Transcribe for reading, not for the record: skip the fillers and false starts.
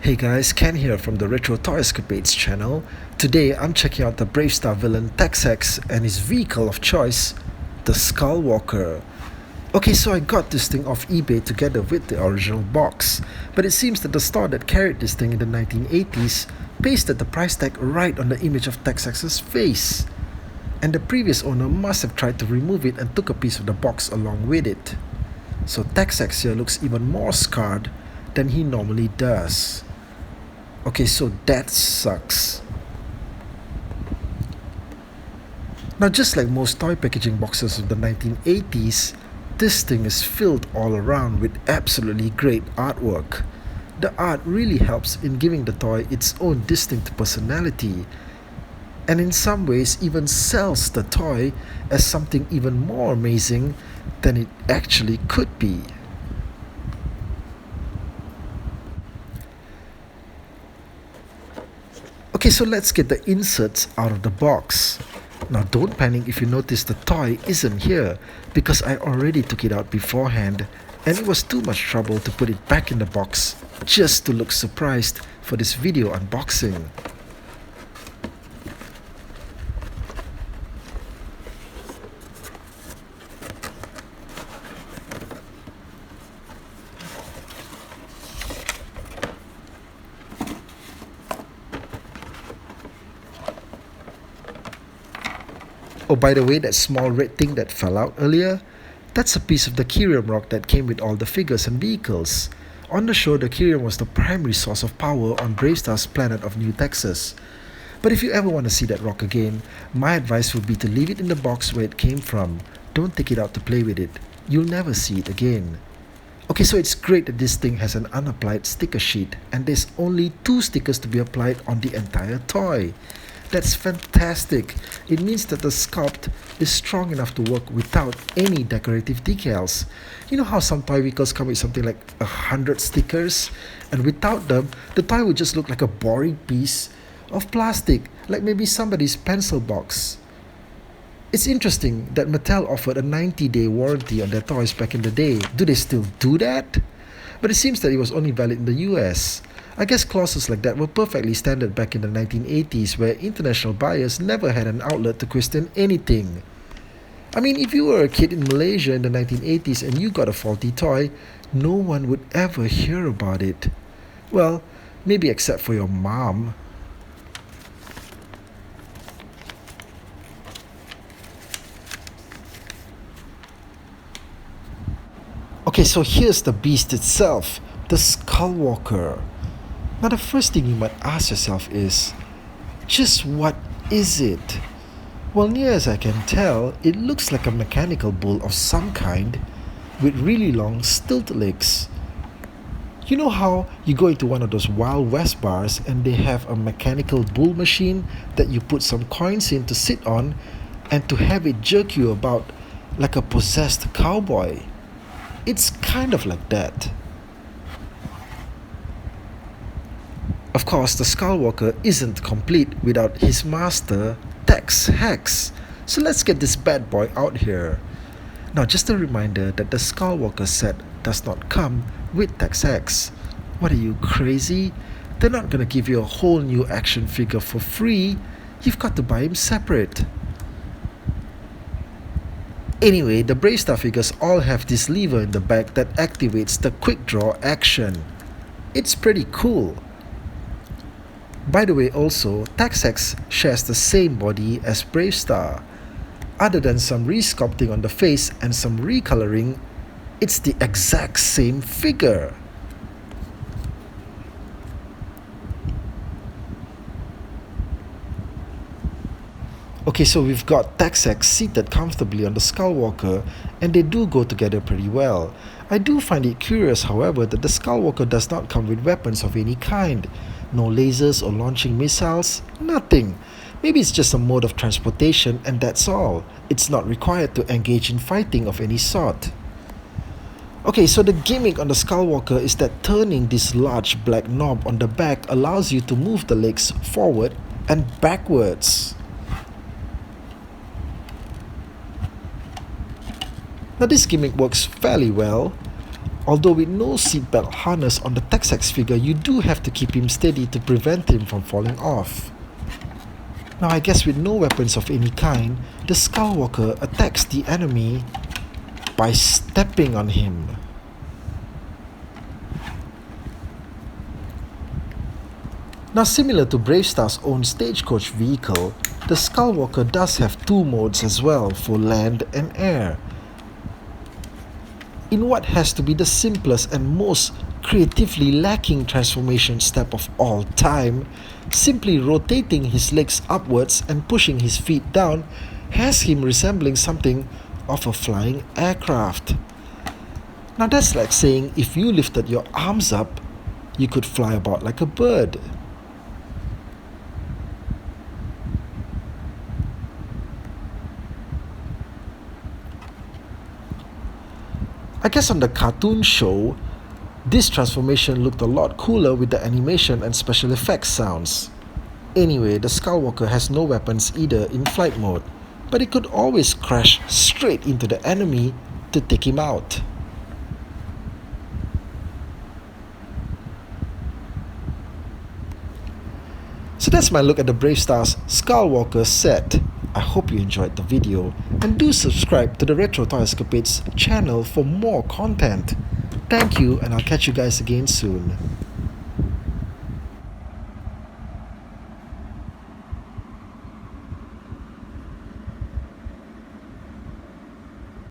Hey guys, Ken here from the Retro Toy Escapades channel. Today I'm checking out the Brave Starr villain Tex Hex and his vehicle of choice, the Skullwalker. Okay, so I got this thing off eBay together with the original box, but it seems that the store that carried this thing in the 1980s pasted the price tag right on the image of Tex Hex's face. And the previous owner must have tried to remove it and took a piece of the box along with it. So Tex Hex here looks even more scarred than he normally does. Okay, so that sucks. Now, just like most toy packaging boxes of the 1980s, this thing is filled all around with absolutely great artwork. The art really helps in giving the toy its own distinct personality, and in some ways even sells the toy as something even more amazing than it actually could be. Okay, so let's get the inserts out of the box. Now don't panic if you notice the toy isn't here, because I already took it out beforehand and it was too much trouble to put it back in the box just to look surprised for this video unboxing. Oh, by the way, that small red thing that fell out earlier, that's a piece of the Kyrium rock that came with all the figures and vehicles. On the show, the Kyrium was the primary source of power on Brave Starr's planet of New Texas. But if you ever want to see that rock again, my advice would be to leave it in the box where it came from. Don't take it out to play with it. You'll never see it again. Okay, so it's great that this thing has an unapplied sticker sheet, and there's only 2 stickers to be applied on the entire toy. That's fantastic. It means that the sculpt is strong enough to work without any decorative decals. You know how some toy vehicles come with something like 100 stickers? And without them, the toy would just look like a boring piece of plastic, like maybe somebody's pencil box. It's interesting that Mattel offered a 90-day warranty on their toys back in the day. Do they still do that? But it seems that it was only valid in the US. I guess clauses like that were perfectly standard back in the 1980s, where international buyers never had an outlet to question anything. I mean, if you were a kid in Malaysia in the 1980s and you got a faulty toy, no one would ever hear about it. Well, maybe except for your mom. Okay, so here's the beast itself, the Skullwalker. Now the first thing you might ask yourself is, just what is it? Well, near as I can tell, it looks like a mechanical bull of some kind with really long stilt legs. You know how you go into one of those Wild West bars and they have a mechanical bull machine that you put some coins in to sit on and to have it jerk you about like a possessed cowboy? It's kind of like that. Of course, the Skullwalker isn't complete without his master, Tex Hex. So let's get this bad boy out here. Now, just a reminder that the Skullwalker set does not come with Tex Hex. What are you, crazy? They're not gonna give you a whole new action figure for free. You've got to buy him separate. Anyway, the Brave Starr figures all have this lever in the back that activates the quick draw action. It's pretty cool. By the way, also, Tex Hex shares the same body as Brave Starr. Other than some resculpting on the face and some recoloring, it's the exact same figure. Okay, so we've got Tex Hex seated comfortably on the Skullwalker, and they do go together pretty well. I do find it curious, however, that the Skullwalker does not come with weapons of any kind. No lasers or launching missiles, nothing. Maybe it's just a mode of transportation and that's all. It's not required to engage in fighting of any sort. Okay, so the gimmick on the Skullwalker is that turning this large black knob on the back allows you to move the legs forward and backwards. Now this gimmick works fairly well. Although with no seatbelt harness on the Tex Hex figure, you do have to keep him steady to prevent him from falling off. Now I guess with no weapons of any kind, the Skullwalker attacks the enemy by stepping on him. Now similar to BraveStarr's own stagecoach vehicle, the Skullwalker does have two modes as well for land and air. In what has to be the simplest and most creatively lacking transformation step of all time, simply rotating his legs upwards and pushing his feet down has him resembling something of a flying aircraft. Now that's like saying if you lifted your arms up, you could fly about like a bird. I guess on the cartoon show, this transformation looked a lot cooler with the animation and special effects sounds. Anyway, the Skullwalker has no weapons either in flight mode, but it could always crash straight into the enemy to take him out. So that's my look at the BraveStarr's Skullwalker set. I hope you enjoyed the video, and do subscribe to the Retro Toy Escapades channel for more content. Thank you, and I'll catch you guys again soon.